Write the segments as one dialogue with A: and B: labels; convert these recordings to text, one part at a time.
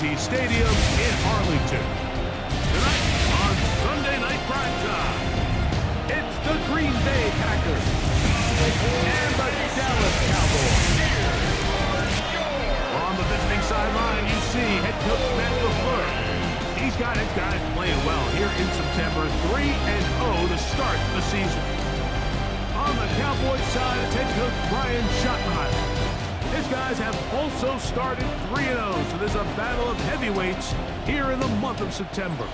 A: AT&T Stadium in Arlington. Tonight on Sunday Night Primetime, it's the Green Bay Packers and the Dallas Cowboys. On the visiting sideline, you see head coach Matt LaFleur. He's got his guys playing well here in September, 3-0 to start the season. On the Cowboys side, it's head coach Brian Schottenheimer. His guys have also started 3-0, so there's a battle of heavyweights here in the month of September.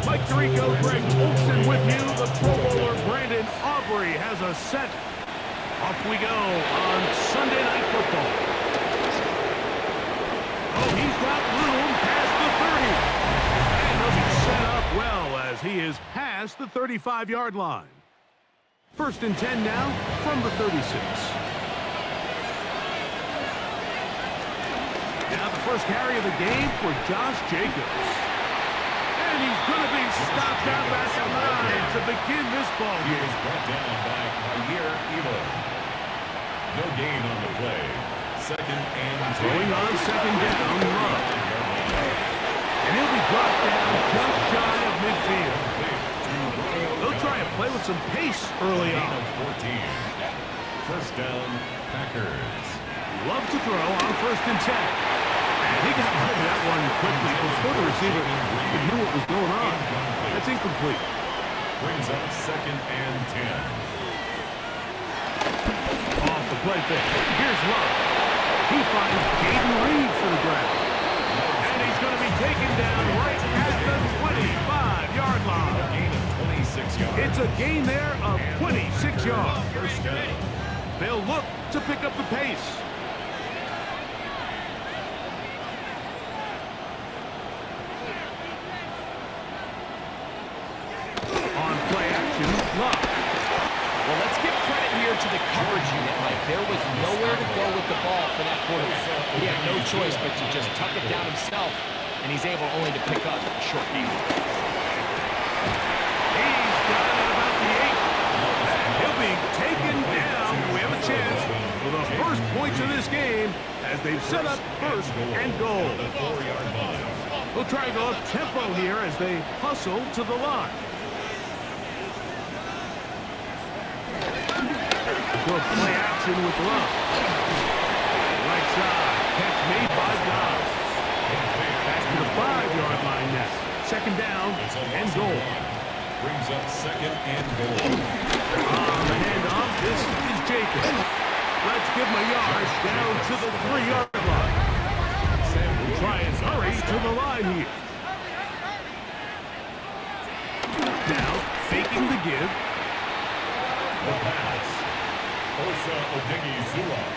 A: Mike Tirico, Greg Olsen with you. The Pro Bowler Brandon Aubrey has a set. Off we go on Sunday Night Football. Oh, he's got room past the 30. And he'll be set up well as he is past the 35-yard line. 1st and 10 now from the 36. Now the first carry of the game for Josh Jacobs. And he's going to be stopped out at the line to begin this ball game.
B: He is brought down by Jair Evo. No gain on the play. 2nd and 10.
A: Going on 2nd down, Love. And he'll be brought down just shy of midfield. They'll try and play with some pace early on.
B: 14. 1st down, Packers.
A: Love to throw on 1st and 10. And he got rid of that one quickly before the receiver even knew what was going on. That's incomplete.
B: Brings up 2nd and 10.
A: Off the play fake. Here's Love. He finds Jaden Reed for the grab. And he's going to be taken down right at the 25-yard line.
B: A gain of 26 yards.
A: It's a gain there of 26 yards.
B: 1st down.
A: They'll look to pick up the pace. On play action, Love.
C: Well, let's give credit here to the coverage unit, Mike. There was nowhere to go with the ball for that quarterback. He had no choice but to just tuck it down himself, and he's able only to pick up a short gain.
A: He's got it about the 8. And he'll be taken down. We have a chance for the first points of this game as they've set up 1st and goal.
B: The 4-yard line.
A: They'll try to go up tempo here as they hustle to the line. Good play action with Love. Right side, catch made by Dobbs. Back to the 5-yard line now. 2nd down and goal.
B: Brings up 2nd and goal.
A: On the handoff, this is Jacobs. Let's give him a yard down to the 3-yard line. Sam will try and hurry to the line here. Now, faking the give.
B: The pass.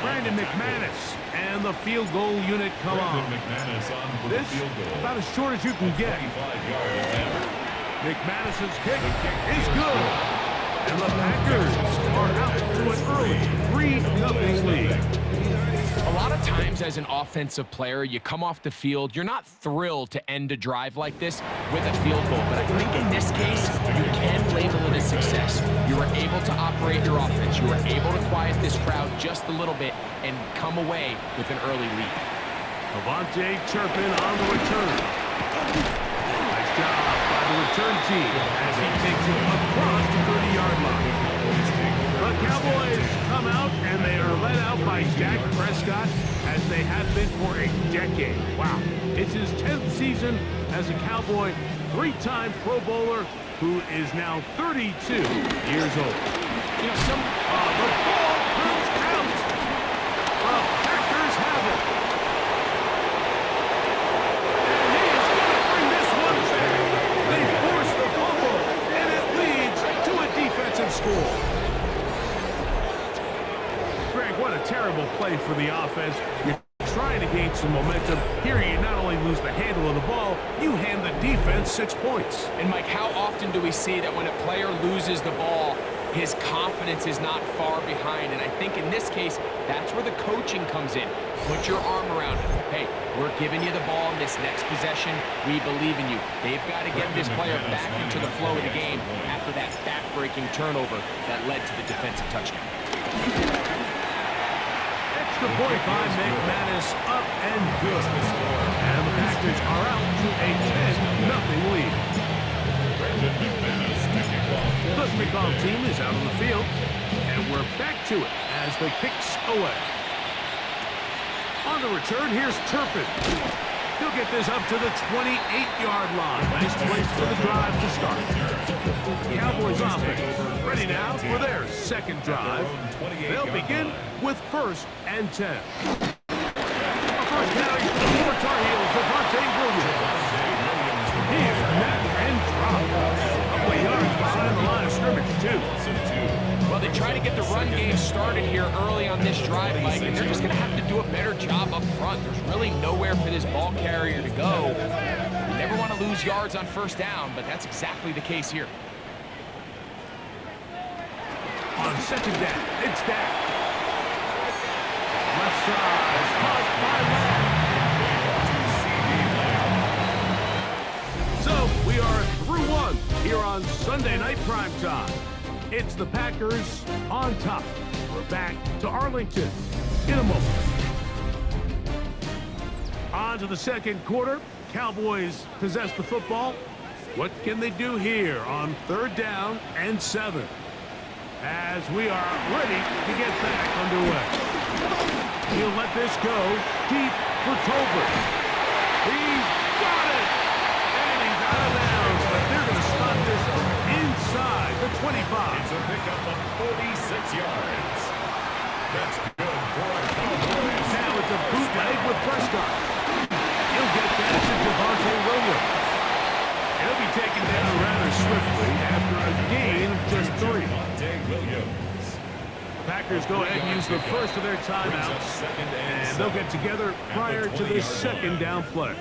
A: Brandon McManus and the field goal unit come on.
B: McManus on for
A: This
B: the field goal.
A: about as short as you can get.
B: 25-yard attempt.
A: McManus's kick is good. And the Packers are out to an early 3-0 lead.
C: A lot of times as an offensive player, you come off the field, you're not thrilled to end a drive like this with a field goal. But I think in this case, you can label it a success. You were able to operate your offense. You were able to quiet this crowd just a little bit and come away with an early lead.
A: Avante Turpin on the return. Nice job by the return team as he takes it across the 30-yard line. The Cowboys come out and they are led out by Dak Prescott as they have been for a decade. Wow. It's his 10th season as a Cowboy, 3-time Pro Bowler who is now 32 years old.
C: You know,
A: The ball comes out. The Packers have it. And he is going to bring this one back. They force the fumble, and it leads to a defensive score. Greg, what a terrible play for the offense. You're trying to gain some momentum. Here you not only lose the handle of the ball, you hand the defense 6 points.
C: And Mike, how often do we see that when a player loses the ball, his confidence is not far behind. And I think in this case, that's where the coaching comes in. Put your arm around him. Hey, we're giving you the ball in this next possession. We believe in you. They've got to get this player back into the flow of the game after that back-breaking turnover that led to the defensive touchdown.
A: Extra point by McManus, up and good. And the Packers are out to a 10-0 lead. The kickoff team is out on the field, and we're back to it as the kick's away. On the return, here's Turpin. He'll get this up to the 28-yard line. Nice place for the drive to start. Cowboys offense ready now for their second drive. They'll begin with 1st and 10. A first carry for the four Tar Heels, Devontae Williams. He's met and dropped. A couple of yards behind the line of scrimmage, too.
C: Well, they try to get the run game started here early on this drive, Mike, and they're just going to have to do a better job up front. There's really nowhere for this ball carrier to go. You never want to lose yards on 1st down, but that's exactly the case here.
A: On 2nd down, it's Dak. Left side, caught by Lamb. So, we are through one here on Sunday Night Primetime. It's the Packers on top. We're back to Arlington in a moment. On to the second quarter. Cowboys possess the football. What can they do here on 3rd down and 7? As we are ready to get back underway. He'll let this go deep for Tolbert. He's got it! And he's out of bounds, but they're going to spot this inside the 25.
B: It's a pickup of 46 yards. That's good for a Cowboys.
A: Now it's a bootleg with Prescott. He'll get that to Devontae Williams. He'll be taken down rather swiftly after a gain of just 3. Packers go ahead and use the first of their timeouts, and they'll get together prior to this 2nd down play.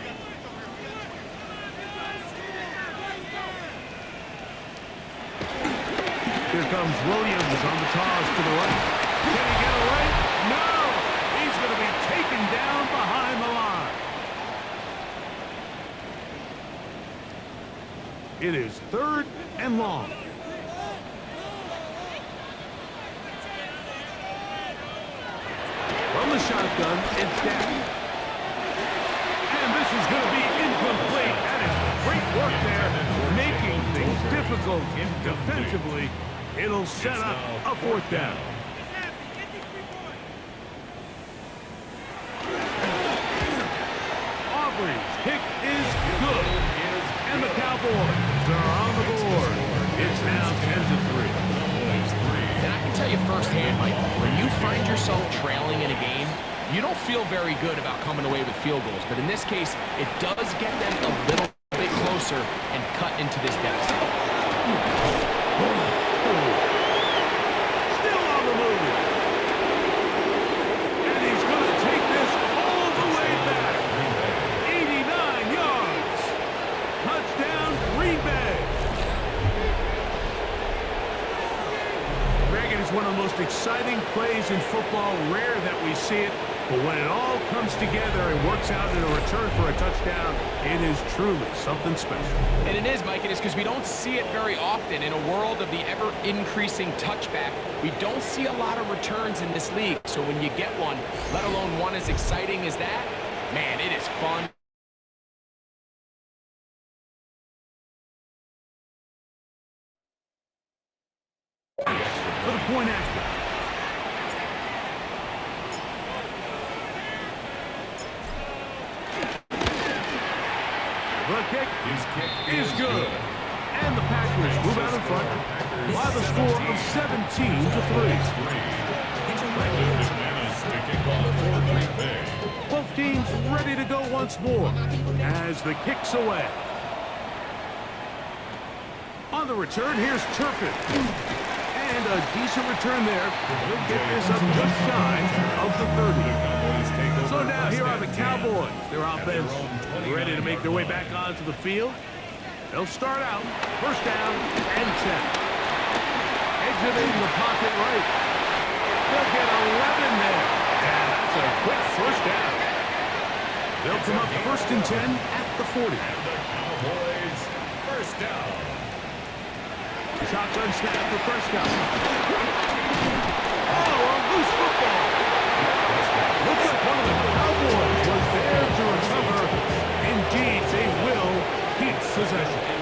A: Here comes Williams on the toss to the right. Can he get away? No! He's going to be taken down behind the line. It is 3rd and long. From the shotgun, it's Dak. And this is going to be incomplete. That is great work there, making things difficult defensively. It'll set up a 4th down. Aubrey's kick is good. And the Cowboys are on the board. It's now 10-3.
C: And I can tell you firsthand, Mike, when you find yourself trailing in a game, you don't feel very good about coming away with field goals. But in this case, it does get them a little bit closer and cut into this deficit.
A: Still on the move. And he's going to take this all the way back. 89 yards. Touchdown, Green Bay. Greg, it is one of the most exciting plays in football. Rare that we see it. But when it all comes together and works out in a return for a touchdown, it is truly something special.
C: And it is, Mike. It is because we don't see it very often. In a world of the ever-increasing touchback, we don't see a lot of returns in this league. So when you get one, let alone one as exciting as that, man, it is fun.
A: For the point after. The kick is good. And the Packers move out in front by the score of 17-3. Both teams ready to go once more as the kick's away. On the return, here's Turpin. And a decent return there. He'll get this up just shy of the 30. So now here are the Cowboys. Their offense ready to make their way back onto the field. They'll start out 1st down and 10. exiting the pocket right. They'll get 11 there. And that's a quick first down. They'll come up 1st and 10 at the 40.
B: And the Cowboys first down.
A: Shotgun snap for Prescott. Oh, a loose football. Looks like one of the Cowboys was there to recover. Indeed, they will keep possession.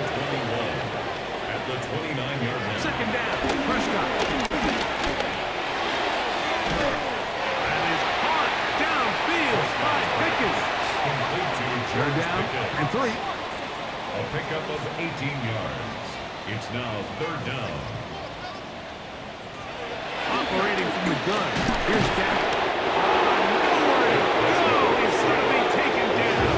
B: At the 29-yard line.
A: 2nd down, Prescott. That is caught downfield by Pickens.
B: Complete to
A: Third
B: George
A: down
B: Pickens.
A: and 3.
B: A pickup of 18 yards. It's now 3rd down.
A: Operating from the gun. Here's Dak. Nowhere to go. He's going to be taken down.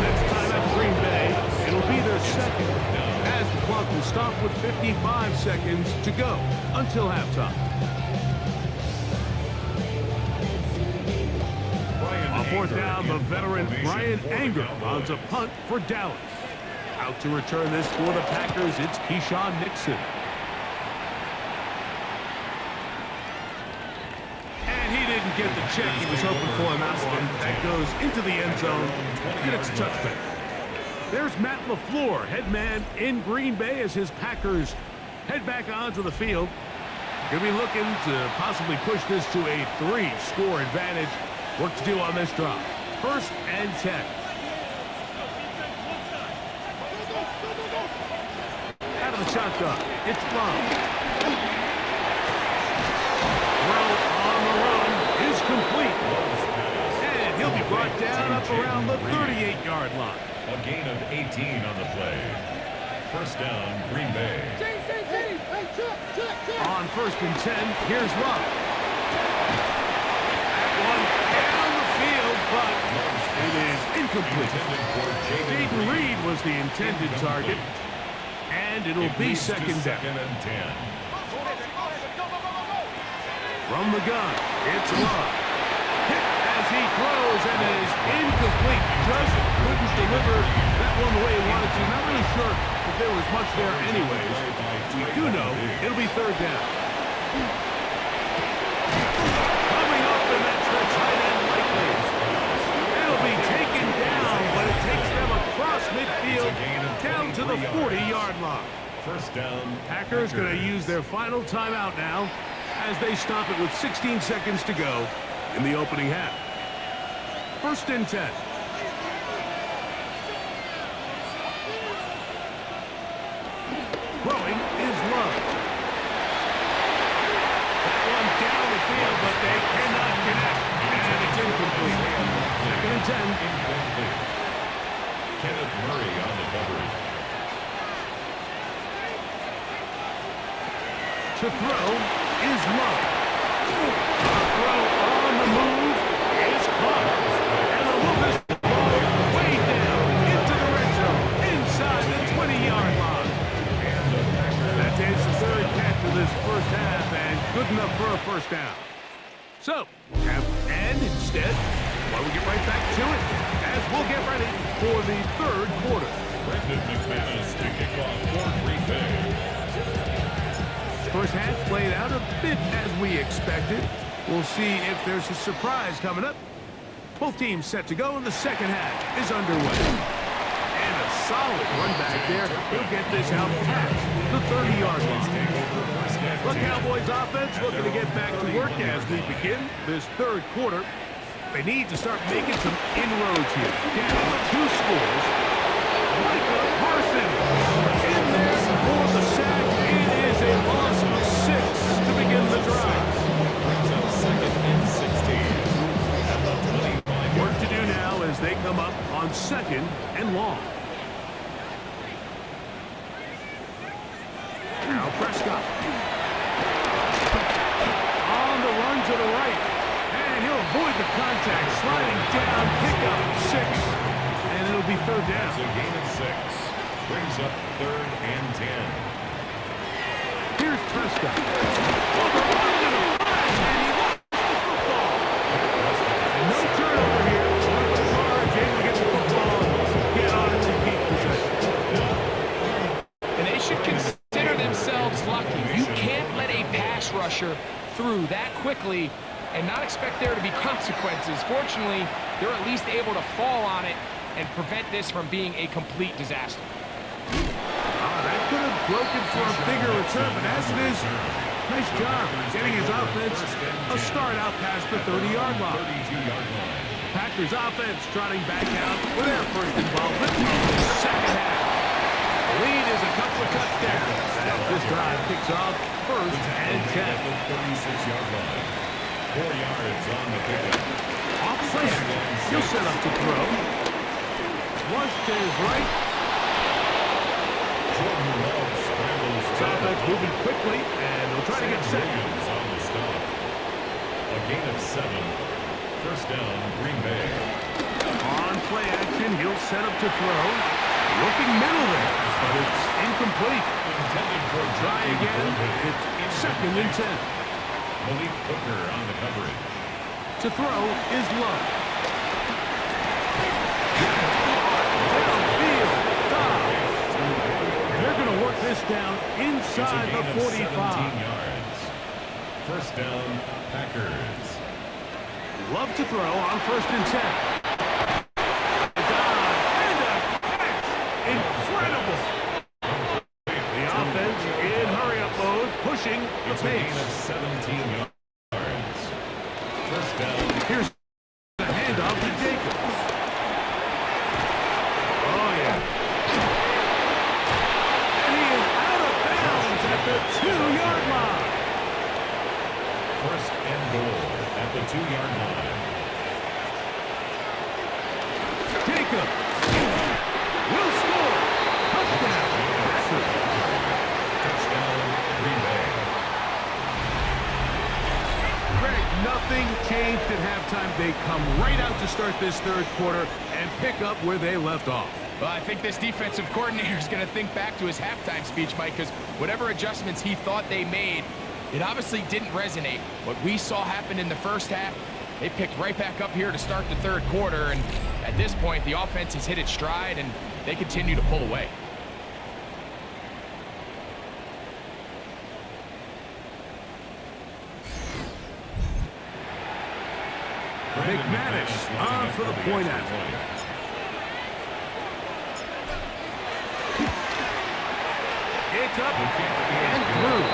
A: That's time at Green Bay. It'll be their second. As the clock will stop with 55 seconds to go until halftime. On 4th down, the veteran Brian Anger runs a punt for Dallas. Out to return this for the Packers, it's Keyshawn Nixon. And he didn't get the check he was hoping for in that one. That goes into the end zone, and it's a touchback. There's Matt LaFleur, head man in Green Bay as his Packers head back onto the field. Going to be looking to possibly push this to a 3-score advantage. Work to do on this drive. 1st and 10. Out of the shotgun, it's Long. Throw on the run is complete. And he'll be brought down up around the 38-yard line.
B: A gain of 18 on the play. 1st down, Green Bay.
A: On 1st and 10, here's Love. That one down the field, but it is incomplete. Jaden Reed was the intended target, and it'll be 2nd down.
B: 2nd and 10.
A: From the gun, it's Love. Hit as he throws and is incomplete. Just couldn't deliver that one the way he wanted to. Not really sure if there was much there anyways. We do know it'll be 3rd down. Coming up, and that's the tight end likely. It'll be taken down, but it takes them across midfield down to the 40-yard line.
B: 1st down.
A: Packers going to use their final timeout now as they stop it with 16 seconds to go in the opening half. 1st and 10. Throwing is Love. That one down the field, but they cannot connect. And it's incomplete. 2nd and 10.
B: Incomplete. Kenneth Murray on the coverage.
A: To throw is Love. The throw on the move is caught. And the Wolves ball way down into the red zone inside the 20-yard line. That's his 3rd catch of this 1st half and good enough for a 1st down. So, and instead, why don't we get right back to it as we'll get ready for the 3rd quarter.
B: Brendan McManus to kick off for Green Bay.
A: 1st half played out a bit as we expected. We'll see if there's a surprise coming up. Both teams set to go, and the 2nd half is underway. And a solid run back there. He'll get this out past the 30-yard line. The Cowboys offense looking to get back to work as we begin this 3rd quarter. They need to start making some inroads here. Down 2 scores. Micah Parsons in there for the sack. It is a loss of 6 to begin the drive.
B: 2nd and 16.
A: Work to do now as they come up on 2nd and long. Now Prescott. On the run to the right. And he'll avoid the contact. Sliding down, pick up 6. And it'll be 3rd down.
B: It's a gain of 6. Brings up 3rd and 10.
A: Here's Prescott. Oh, the run to the flash, and he lost the football. And no turnover here. Charge, able to get the football. Get on it to keep possession.
C: And they should consider themselves lucky. You through that quickly and not expect there to be consequences. Fortunately, they're at least able to fall on it and prevent this from being a complete disaster.
A: That could have broken for a bigger return, but as it is, nice job getting his offense a start out past the 30-yard line. Packers offense trotting back out with their first involvement in the second half. The lead is a couple of touchdowns as this drive kicks off first and 10.
B: 36-yard line. 4 yards on the pickup.
A: Off play action. He'll set up to throw. Flush to his right. Offense moving quickly, and they'll try to get set.
B: On the stop. A gain of 7. First down, Green Bay.
A: On play action, he'll set up to throw. Looking middle there, but it's incomplete.
B: Intended for
A: Try again. It's second and 10.
B: Malik Hooker on the coverage.
A: To throw is Love. They're going to work this down inside the 45.
B: 17 yards. First down, Packers.
A: Love to throw on first and 10. And a catch. Incredible. The offense in hurry-up mode, pushing the
B: It's a
A: pace.
B: gain of 17 yards. First down.
A: Here's the handoff to Jacobs. Oh, yeah. And he is out of bounds at the 2-yard line.
B: First and goal at the 2-yard line.
A: Jacobs will score. Touchdown.
B: Touchdown, Green Bay.
A: Greg, nothing changed at halftime. They come right out to start this third quarter and pick up where they left off.
C: Well, I think this defensive coordinator is going to think back to his halftime speech, Mike, because whatever adjustments he thought they made, it obviously didn't resonate. What we saw happen in the first half, they picked right back up here to start the third quarter, and at this point, the offense has hit its stride, and they continue to pull away.
A: McManus on for the point after. It's up and through.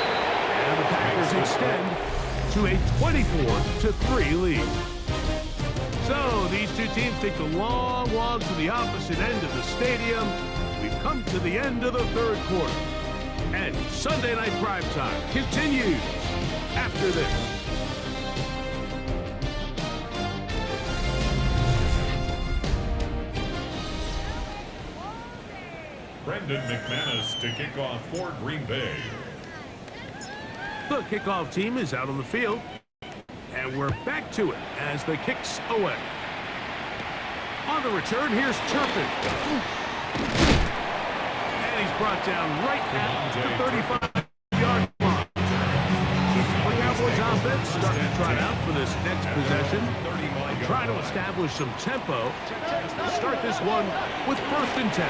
A: And the Packers extend to a 24-3 lead. So these two teams take the long walk to the opposite end of the stadium. We've come to the end of the third quarter. And Sunday Night Primetime continues after this.
B: Brendan McManus to kick off for Green Bay.
A: The kickoff team is out on the field. And we're back to it as the kicks away. On the return, here's Turpin. And he's brought down right at the 35-yard line. The Cowboys offense starting to trot out for this next possession. Try to establish some tempo. Start this one with first and 10.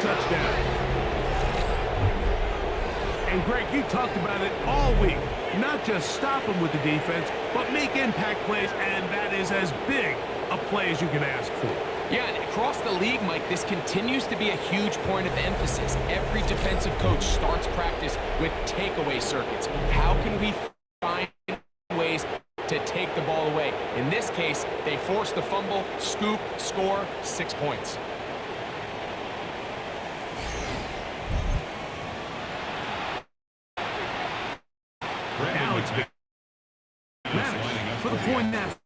A: Touchdown. And Greg, you talked about it all week. Not just stop them with the defense, but make impact plays, and that is as big a play as you can ask for.
C: Yeah, and across the league, Mike, this continues to be a huge point of emphasis. Every defensive coach starts practice with takeaway circuits. How can we find ways to take the ball away? In this case, they forced the fumble, scoop, score, 6 points.
A: Now it's McManus for the point after.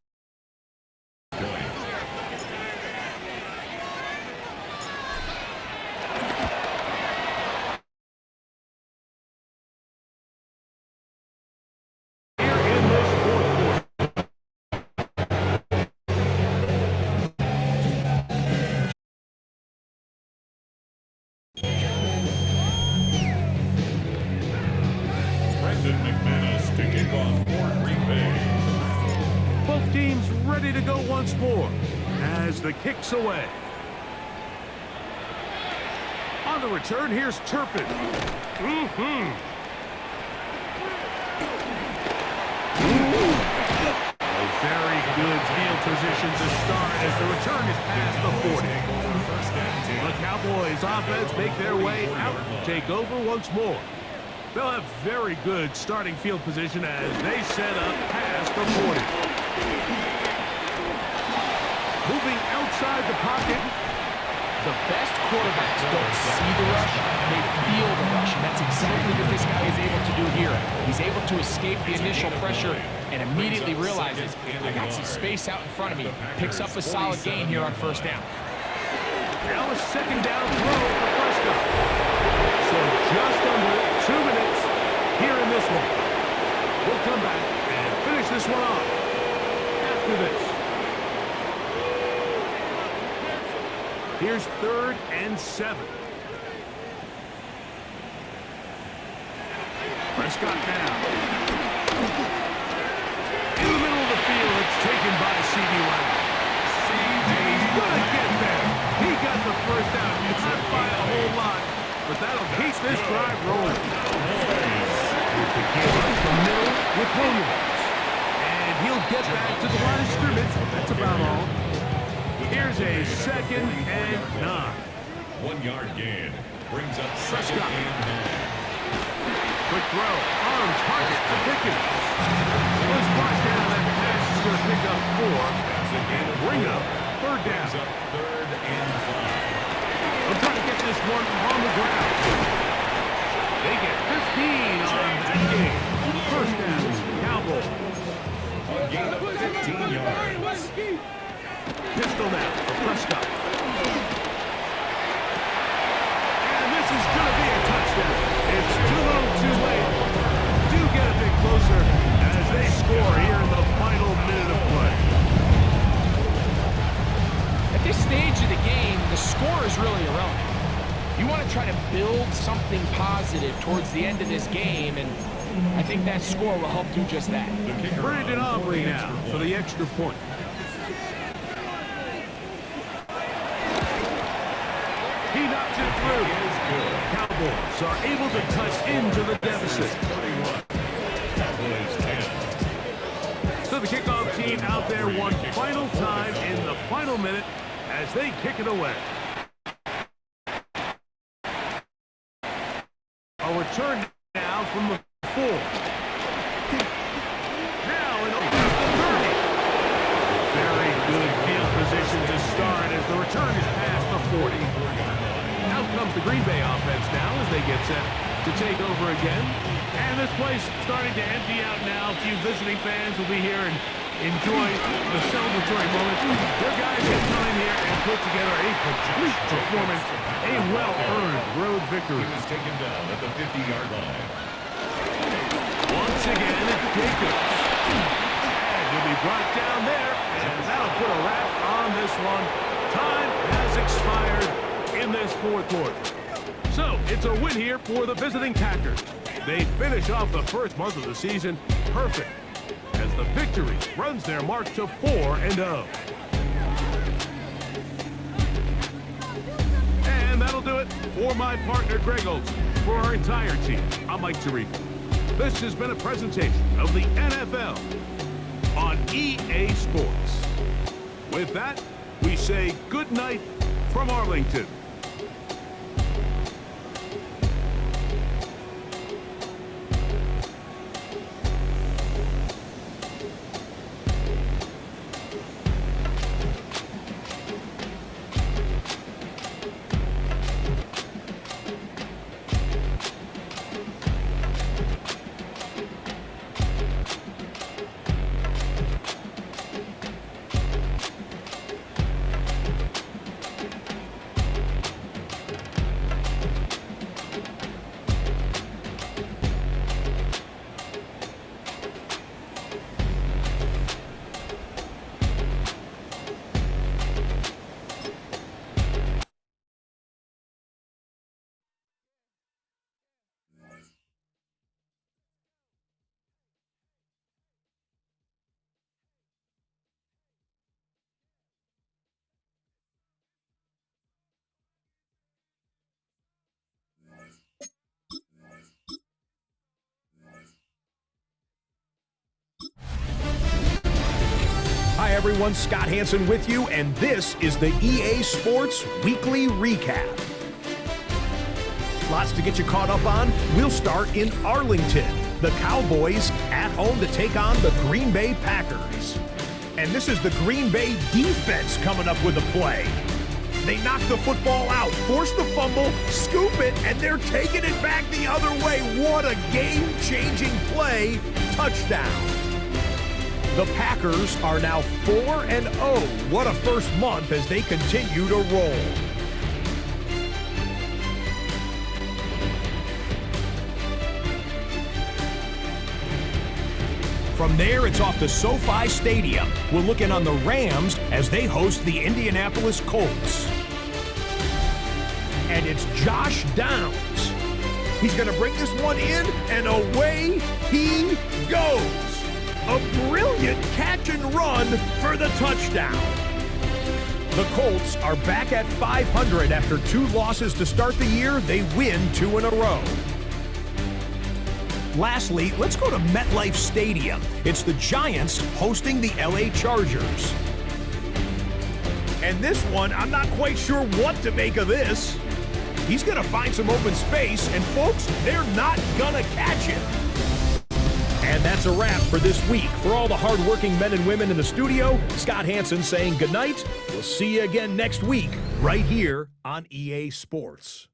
A: ready to go once more as the kick's away. On the return, here's Turpin. A very good field position to start as the return is past the 40. The Cowboys offense make their way out, take over once more. They'll have very good starting field position as they set up past the 40. Moving outside the pocket.
C: The best quarterbacks don't see the rush, they feel the rush, and that's exactly what this guy is able to do here. He's able to escape the initial pressure and immediately realizes, I got some space out in front of me. Picks up a solid gain here on first down.
A: Now a second down throw for Prescott. So just under 2 minutes here in this one. We'll come back and finish this one off after this. Here's 3rd and 7. Prescott now. In the middle of the field, it's taken by C.D. Lamb. He's going to get there. He got the first down. It's not by a whole lot, but that'll keep this drive rolling. Here's the give up the middle with Williams. And he'll get back to the line of scrimmage. That's about all. Here's a 2nd and 9.
B: 1 yard gain. Brings up
A: Prescott.
B: 2nd and 9.
A: Quick throw. On target to Pickens. Was brought down. That pass is going to pick up 4. And bring up 3rd down.
B: Brings up 3rd and 5.
A: I'm trying to get this one on the ground. They get 15 on that game. First down. Cowboys.
B: A gain of 15 yards.
A: Pistol now for Prescott. And this is going to be a touchdown. It's too little too late. Do get a bit closer as they score here in the final minute of play.
C: At this stage of the game, the score is really irrelevant. You want to try to build something positive towards the end of this game, and I think that score will help do just that.
A: Brandon Aubrey now for the extra point. He knocks it through. Cowboys are able to touch into the deficit. So the kickoff team out there one final time in the final minute as they kick it away. A return now from the 4. Now it opens the 30. Very good field position to start as the return is past the 40. Out comes the Green Bay offense now as they get set to take over again. And this place starting to empty out now. A few visiting fans will be here and enjoy the celebratory moments. Their guys have come in here and put together a complete performance, a well-earned road victory.
B: He was taken down at the 50-yard line.
A: Once again, it's Jacobs. And he'll be brought down there, and that'll put a wrap on this one. Time has expired in this 4th quarter. So, it's a win here for the visiting Packers. They finish off the first month of the season perfect as the victory runs their mark to 4-0. And that'll do it for my partner, Greg Olson. For our entire team, I'm Mike Tirico. This has been a presentation of the NFL on EA Sports. With that, we say good night from Arlington.
D: everyone. Scott Hansen with you, and this is the EA Sports Weekly Recap. Lots to get you caught up on. We'll start in Arlington. The Cowboys at home to take on the Green Bay Packers. And this is the Green Bay defense coming up with a play. They knock the football out, force the fumble, scoop it, and they're taking it back the other way. What a game-changing play. Touchdown. The Packers are now 4-0. What a first month as they continue to roll. From there, it's off to SoFi Stadium. We're looking on the Rams as they host the Indianapolis Colts. And it's Josh Downs. He's going to bring this one in, and away he goes. A brilliant catch and run for the touchdown. The Colts are back at 500 after 2 losses to start the year. They win 2 in a row. Lastly, let's go to MetLife Stadium. It's the Giants hosting the LA Chargers. And this one, I'm not quite sure what to make of this. He's going to find some open space, and folks, they're not going to catch him. And that's a wrap for this week. For all the hardworking men and women in the studio, Scott Hansen saying goodnight. We'll see you again next week, right here on EA Sports.